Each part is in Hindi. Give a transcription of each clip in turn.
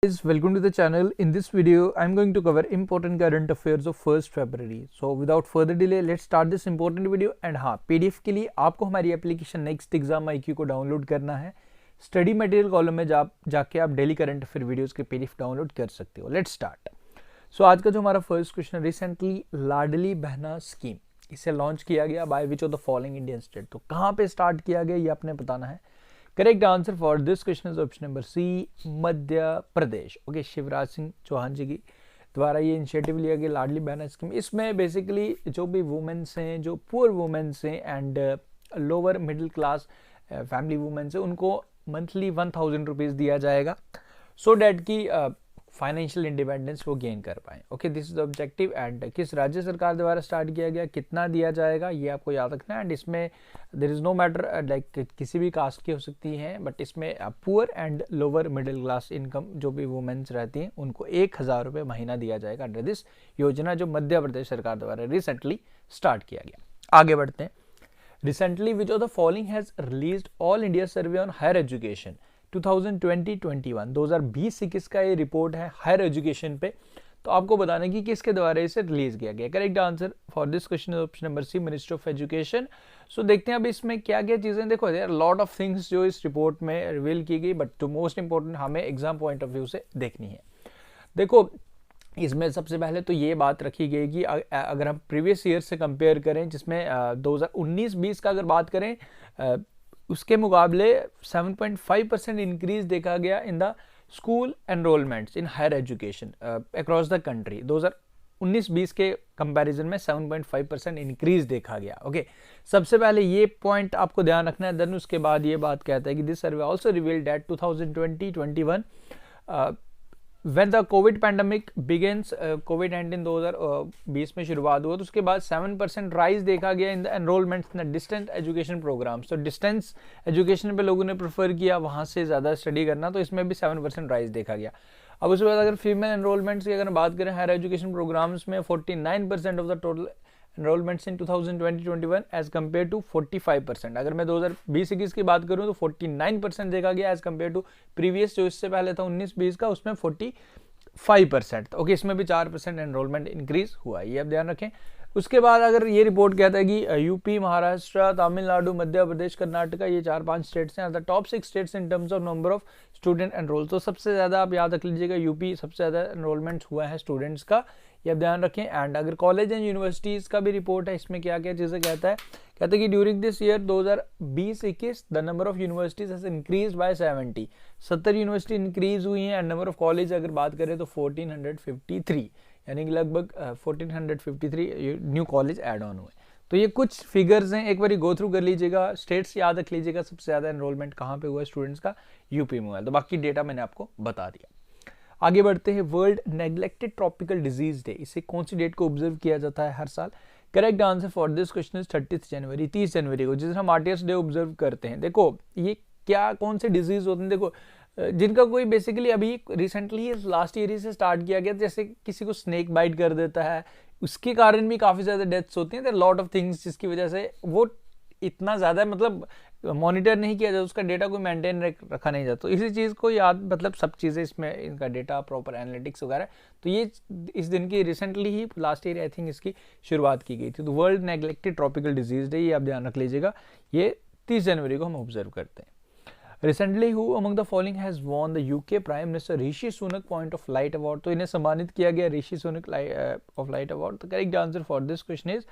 Guys, welcome to the channel. In this video, I'm going to cover important current affairs of 1st February. So without further delay, let's start this important video. And हाँ, PDF के लिए आपको हमारी एप्लीकेशन नेक्स्ट एग्जाम IQ को डाउनलोड करना है. स्टडी मटेरियल कॉलम में जाके आप डेली करंट अफेयर वीडियोस के PDF डाउनलोड कर सकते हो. Let's start. सो आज का जो हमारा first question, recently Ladli Behna scheme इसे लॉन्च किया गया by which of the following Indian state. तो कहाँ पे स्टार्ट किया गया ये आपने बताना है. Correct answer for this question is option number C, Madhya Pradesh. Okay, Shivraj Singh Chouhan ji की द्वारा ये इनिशिएटिव लिया गया लाडली बहना स्कीम. इसमें बेसिकली जो भी वुमेन्स हैं, जो पुअर वुमेन्स हैं and lower middle class family womens हैं, उनको मंथली 1000 रुपीज़ दिया जाएगा सो डैट की फाइनेंशियल इंडिपेंडेंस वो गेन कर पाएँ. Okay, this is the objective. And किस राज्य सरकार द्वारा स्टार्ट किया गया, कितना दिया जाएगा, ये आपको याद रखना है. एंड इसमें there is no matter like किसी भी कास्ट की हो सकती हैं, बट इसमें poor and lower middle class income जो भी वुमेन्स रहती हैं उनको 1000 रुपये महीना दिया जाएगा अंडर दिस योजना, जो मध्य प्रदेश सरकार द्वारा रिसेंटली स्टार्ट किया गया. आगे बढ़ते हैं. Recently which of the following has released all India survey on higher education 2020-21. 2020-21 का ये रिपोर्ट है हायर एजुकेशन पे. तो आपको बताना कि किसके द्वारा इसे रिलीज किया गया. Correct answer for this question is option number C, ministry of education. So देखते हैं अब इसमें क्या क्या चीज़ें. देखो देयर लॉट ऑफ थिंग्स जो इस रिपोर्ट में रिवील की गई, बट जो मोस्ट इंपॉर्टेंट हमें एग्जाम पॉइंट ऑफ व्यू से देखनी है. देखो, इसमें सबसे पहले तो ये बात रखी गई कि अगर हम प्रीवियस ईयर से कंपेयर करें, जिसमें 2019-20 का अगर बात करें, उसके मुकाबले 7.5% इंक्रीज देखा गया in the school enrolments in higher education across the country. 2019-20 के कंपैरिजन में 7.5% इंक्रीज देखा गया. ओके, सबसे पहले ये पॉइंट आपको ध्यान रखना है. देन उसके बाद ये बात कहता है कि this survey also revealed that 2020-21 when the Covid pandemic begins, कोविड-19 2020 में शुरुआत हुआ, तो उसके बाद 7% राइज देखा गया in the enrolments in distance education programs. तो डिस्टेंस एजुकेशन पे लोगों ने प्रेफर किया वहाँ से ज़्यादा स्टडी करना, तो इसमें भी 7% राइज देखा गया. अब उसके बाद अगर फीमेल एनरोलमेंट्स की अगर बात करें हायर एजुकेशन प्रोग्राम्स में, 49% of the total enrolments in 2020-21 as compare to 45%. अगर मैं 2020-21 की बात करूं तो 49% देखा गया एज कम्पेयर टू प्रीवियस जो इससे पहले था 19-20 का, उसमें 45%. ओके, इसमें भी 4% एनरोलमेंट इंक्रीज हुआ, ये आप ध्यान रखें. उसके बाद अगर ये रिपोर्ट कहता है कि यूपी, महाराष्ट्र, तमिलनाडु, मध्य प्रदेश, कर्नाटका, ये 4-5 स्टेट्स हैं the top 6 states in terms of number of student enrol. तो सबसे ज़्यादा आप याद रख लीजिएगा, यूपी सबसे ज़्यादा एनरोलमेंट हुआ है स्टूडेंट्स का, ये आप ध्यान रखें. एंड अगर कॉलेज एंड यूनिवर्सिटीज़ का भी रिपोर्ट है, इसमें क्या क्या चीज़ें कहता है कि during this year 2020-21 the number of universities has increase by 70 university increase हुई हैं. एंड नंबर ऑफ कॉलेज अगर बात करें तो 1453, यानी कि लगभग 1453 न्यू कॉलेज ऐड ऑन हुए. तो ये कुछ फिगर्स हैं, एक बार गो थ्रू कर लीजिएगा. स्टेट्स याद रख लीजिएगा, सबसे ज़्यादा एनरोलमेंट कहाँ पे हुआ है स्टूडेंट्स का, यूपी में हुआ है. तो बाकी डेटा मैंने आपको बता दिया. आगे बढ़ते हैं. World neglected tropical disease day, इसे कौन सी डेट को ऑब्जर्व किया जाता है हर साल. Correct answer for this question is 30 जनवरी, 30 जनवरी को, जिस दिन हम आर्टिस्ट डे ऑब्जर्व करते हैं. देखो ये क्या कौन से डिजीज होते हैं, देखो जिनका कोई बेसिकली अभी रिसेंटली लास्ट ईयर से स्टार्ट किया गया, जैसे किसी को स्नेक बाइट कर देता है, उसके कारण भी काफ़ी ज़्यादा डेथ्स होती हैं. लॉट ऑफ थिंग्स जिसकी वजह से वो इतना ज़्यादा मतलब मॉनिटर नहीं किया जाता, उसका डेटा कोई मेंटेन रखा नहीं जाता. तो इसी चीज़ को याद, मतलब सब चीज़ें इसमें इनका डेटा प्रॉपर एनालिटिक्स वगैरह, तो ये इस दिन की recently he last year I think इसकी शुरुआत की गई थी. तो world neglected tropical disease day, ये आप ध्यान रख लीजिएगा, ये 30 जनवरी को हम ऑब्जर्व करते हैं. Recently who among the following has won the UK prime minister Rishi Sunak point of light award. तो इन्हें सम्मानित किया गया Rishi Sunak of light award. तो correct answer for this question is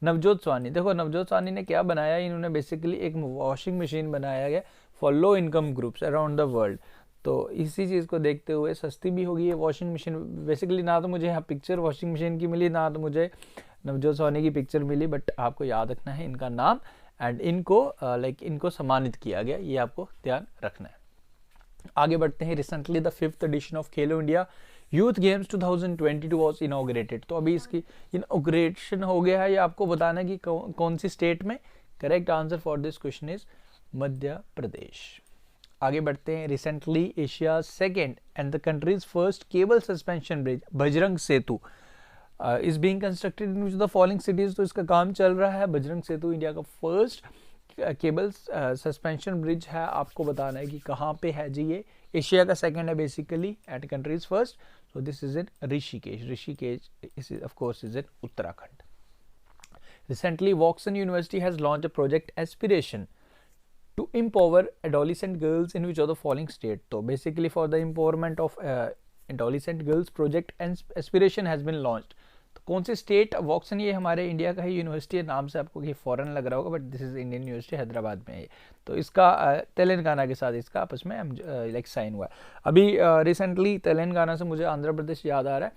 Navjot Swani. देखो नवजोत स्वानी ने क्या बनाया, इन्होंने बेसिकली एक वॉशिंग मशीन बनाया गया for low income groups around the world. तो इसी चीज़ को देखते हुए सस्ती भी होगी ये वॉशिंग मशीन. बेसिकली ना तो मुझे यहाँ पिक्चर वॉशिंग मशीन की मिली, ना तो मुझे नवजोत स्वानी की पिक्चर मिली, बट आपको याद रखना है इनका नाम एंड इनको इनको सम्मानित किया गया, ये आपको ध्यान रखना है. आगे बढ़ते हैं. Recently the 5th edition of Khelo India youth games 2022 was inaugurated. तो अभी इसकी इनॉग्रेशन हो गया है, ये आपको बताना है कि कौन सी स्टेट में. Correct answer for this question is Madhya Pradesh. आगे बढ़ते हैं. Recently Asia second and the countries first cable suspension bridge Bajrang Setu is being constructed in which the following cities. तो इसका काम चल रहा है. बजरंग सेतु इंडिया का फर्स्ट केबल्स सस्पेंशन ब्रिज है, आपको बताना है कि कहाँ पे है जी। ये एशिया का सेकंड है basically and countries first, so this is in Rishikesh. Rishikesh is of course is in Uttarakhand. Recently, Woxen University has launched a project Aspiration to empower adolescent girls in which of the following state? तो basically for the empowerment of adolescent girls project Aspiration has been launched. तो कौन सी स्टेट? वॉक्सन ये हमारे इंडिया का ही यूनिवर्सिटी है, नाम से आपको ये फॉरेन लग रहा होगा but this is Indian university, Hyderabad में है। तो इसका तेलंगाना के साथ इसका आपस में लाइक साइन हुआ है। अभी रिसेंटली तेलंगाना से मुझे आंध्र प्रदेश याद आ रहा है।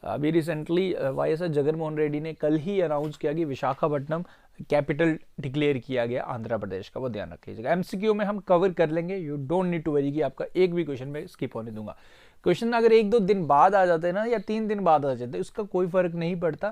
अभी रिसेंटली वाईएस जगनमोहन रेड्डी ने कल ही अनाउंस किया कि विशाखापट्टनम कैपिटल डिक्लेयर किया गया आंध्र प्रदेश का, वो ध्यान रखिएगा। एमसीक्यू में हम कवर कर लेंगे, you don't need to worry कि आपका एक भी क्वेश्चन में स्किप होने दूंगा। क्वेश्चन अगर 1-2 दिन बाद आ जाते हैं ना, या 3 दिन बाद आ जाते हैं, उसका कोई फर्क नहीं पड़ता।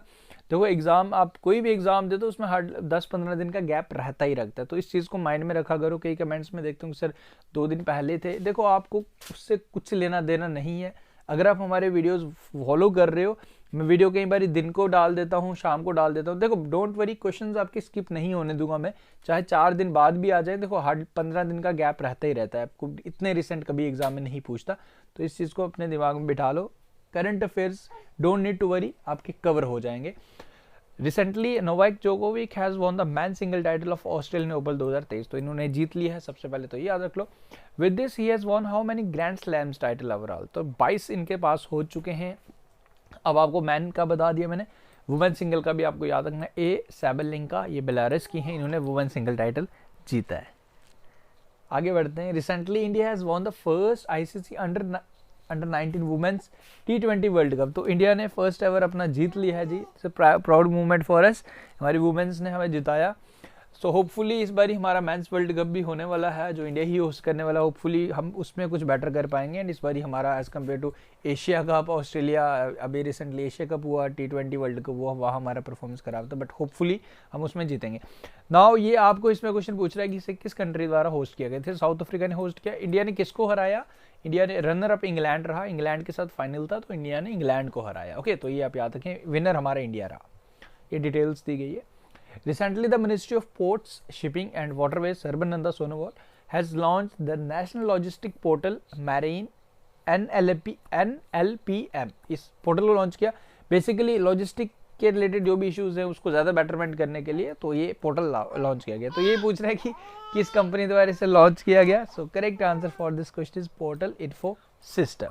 देखो एग्जाम, आप कोई भी एग्जाम दे तो उसमें हर 10-15 दिन का गैप रहता ही रहता है, तो इस चीज़ को माइंड में रखा करो। कई कमेंट्स में देखते हूँ सर 2 दिन पहले थे, देखो आपको उससे कुछ लेना देना नहीं है। अगर आप हमारे वीडियोस फॉलो कर रहे हो, मैं वीडियो कई बार दिन को डाल देता हूँ, शाम को डाल देता हूँ। देखो डोंट वरी, क्वेश्चंस आपके स्किप नहीं होने दूंगा मैं, चाहे 4 दिन बाद भी आ जाए। देखो हर 15 दिन का गैप रहता ही रहता है, आपको इतने रिसेंट कभी एग्जाम में नहीं पूछता, तो इस चीज़ को अपने दिमाग में बिठा लो। Current affairs don't need to worry, आपके कवर हो जाएंगे। Recently Novak Djokovic has won the men singles title of Australian Open 2023, तो इन्होंने जीत लिया है, सबसे पहले तो ये याद रख लो। With this he has won how many grand slams title overall, तो 22 इनके पास हो चुके हैं। अब आपको मैन का बता दिया मैंने, वुमेन सिंगल का भी आपको याद रखना है। ए सैबेलेंका, ये बेलारस की हैं, इन्होंने वुमेन सिंगल टाइटल जीता है। आगे बढ़ते हैं। Recently India has won the first ICC under 19 women's T20 world cup, तो इंडिया ने फर्स्ट एवर अपना जीत लिया है जी। It's proud movement for us, हमारी वुमेन्स ने हमें जिताया। सो होपफुली इस बार हमारा मेंस वर्ल्ड कप भी होने वाला है, जो इंडिया ही होस्ट करने वाला, होपफुली हम उसमें कुछ बेटर कर पाएंगे। एंड इस बार हमारा as compare to Asia cup, Australia अभी रिसेंटली एशिया कप हुआ, T20 वर्ल्ड कप हुआ, वहाँ हमारा परफॉर्मेंस खराब था, बट होपफुली हम उसमें जीतेंगे। नाउ ये आपको इसमें क्वेश्चन पूछ रहा है कि इसे किस कंट्री द्वारा होस्ट किया गया था? साउथ अफ्रीका ने होस्ट किया। इंडिया ने किसको हराया? इंडिया ने रनर अप इंग्लैंड रहा, इंग्लैंड के साथ फाइनल था, तो इंडिया ने इंग्लैंड को हराया। ओके, तो ये आप याद रखें, विनर हमारा इंडिया रहा। ये डिटेल्स दी गई है। Recently, the Ministry of Ports, Shipping and Waterways, Sarbananda Sonowal, has launched the National Logistic Portal Marine NLPM। इस पोर्टल को लॉन्च किया, बेसिकली लॉजिस्टिक के रिलेटेड जो भी इश्यूज है उसको ज़्यादा बेटरमेंट करने के लिए, तो ये पोर्टल लॉन्च किया गया। तो ये पूछ रहा है कि किस कंपनी द्वारा इसे लॉन्च किया गया। So correct answer for this question is portal info system.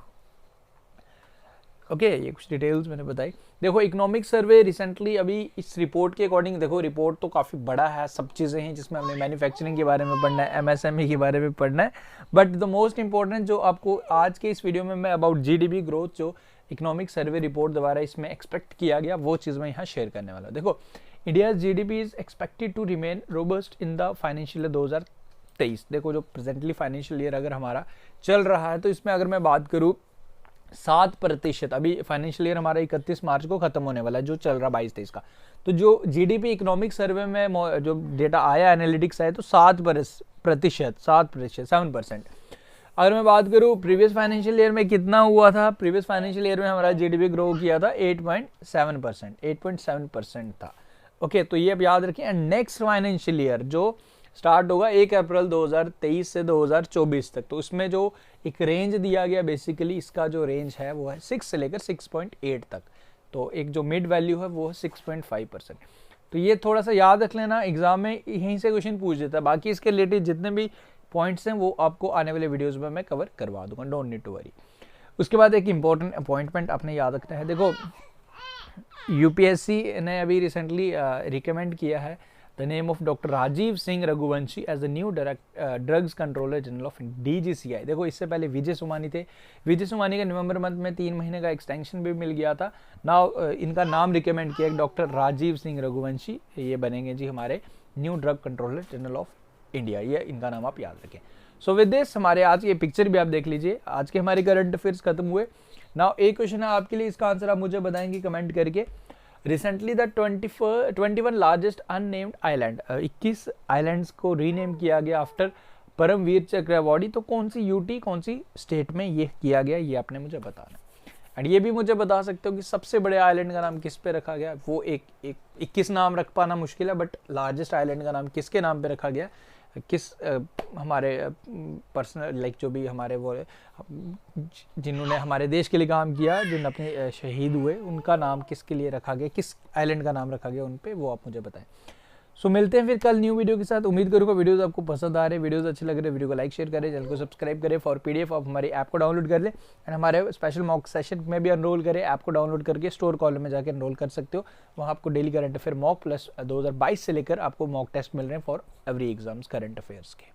Okay, ये कुछ डिटेल्स मैंने बताई। देखो इकोनॉमिक सर्वे रिसेंटली अभी इस रिपोर्ट के अकॉर्डिंग, देखो रिपोर्ट तो काफ़ी बड़ा है, सब चीज़ें हैं जिसमें हमने मैन्युफैक्चरिंग के बारे में पढ़ना है, MSME के बारे में पढ़ना है, बट द मोस्ट इंपॉर्टेंट जो आपको आज के इस वीडियो में मैं अबाउट GDP ग्रोथ जो इकोनॉमिक सर्वे रिपोर्ट द्वारा इसमें एक्सपेक्ट किया गया, वो चीज़ मैं यहाँ शेयर करने वाला हूँ। देखो India GDP is expected to remain robust in the financial year 2023। देखो जो प्रेजेंटली फाइनेंशियल ईयर अगर हमारा चल रहा है, तो इसमें अगर मैं बात करूँ 7%, अभी फाइनेंशियल ईयर हमारा 31 मार्च को खत्म होने वाला है, जो चल रहा 22-23 का, तो जो GDP इकोनॉमिक सर्वे में जो डेटा आया, एनालिटिक्स आया, तो 7%। अगर मैं बात करूँ प्रीवियस फाइनेंशियल ईयर में कितना हुआ था, प्रीवियस फाइनेंशियल ईयर में हमारा GDP ग्रो किया था 8.7% था। ओके, तो ये अब याद रखें। एंड नेक्स्ट फाइनेंशियल ईयर जो स्टार्ट होगा 1 अप्रैल 2023 से 2024 तक, तो उसमें जो एक रेंज दिया गया, बेसिकली इसका जो रेंज है वो है 6 से लेकर 6.8 तक, तो एक जो मिड वैल्यू है वो है 6.5%। तो ये थोड़ा सा याद रख लेना, एग्जाम में यहीं से क्वेश्चन पूछ देता है। बाकी इसके रिलेटेड जितने भी पॉइंट्स हैं वो आपको आने वाले वीडियोज़ में मैं कवर करवा दूंगा, डोंट नीड टू वरी। उसके बाद एक इंपॉर्टेंट अपॉइंटमेंट आपने याद रखना है। देखो UPSC ने अभी रिसेंटली रिकमेंड किया है the name of doctor Rajeev Singh Raghuvanshi as the new drugs controller general of DGCI। देखो इससे पहले विजय सुमानी थे, विजय सुमानी का नवंबर मंथ में 3 महीने का एक्सटेंशन भी मिल गया था। नाउ इनका नाम रिकमेंड किया डॉक्टर राजीव सिंह रघुवंशी, ये बनेंगे जी हमारे new drug controller general of India, ये इनका नाम आप याद रखें। सो विद दिस हमारे आज ये पिक्चर भी आप देख लीजिए, आज के हमारे करंट अफेयर्स खत्म हुए। नाउ एक क्वेश्चन है आपके लिए, इसका आंसर आप मुझे बताएंगे कमेंट करके। Recently the 21 largest unnamed island, 21 islands को रीनेम किया गया आफ्टर परमवीर चक्र अवार्डी, तो कौन सी UT कौन सी स्टेट में ये किया गया, ये आपने मुझे बताना। एंड ये भी मुझे बता सकते हो कि सबसे बड़े आइलैंड का नाम किस पे रखा गया। वो एक 21 नाम रख पाना मुश्किल है, बट लार्जेस्ट आइलैंड का नाम किसके नाम पे रखा गया किस हमारे पर्सनल लाइक जो भी हमारे वो जिन्होंने हमारे देश के लिए काम किया, जिन अपने शहीद हुए, उनका नाम किसके लिए रखा गया, किस आइलैंड का नाम रखा गया उन पे, वो आप मुझे बताएं। सो मिलते हैं फिर कल न्यू वीडियो के साथ। उम्मीद करूँगा वीडियोस आपको पसंद आ रहे हैं, वीडियोस अच्छे लग रहे हैं, वीडियो को लाइक शेयर करें, चैनल को सब्सक्राइब करें। फॉर पीडीएफ आप हमारी ऐप को डाउनलोड कर लें एंड हमारे स्पेशल मॉक सेशन में भी एनरोल करें। ऐप को डाउनलोड करके स्टोर कॉलम में जाकर एनरोल कर सकते हो। वहाँ आपको daily current affair mock plus 2022 से लेकर आपको मॉक टेस्ट मिल रहे हैं for every exams current affairs के।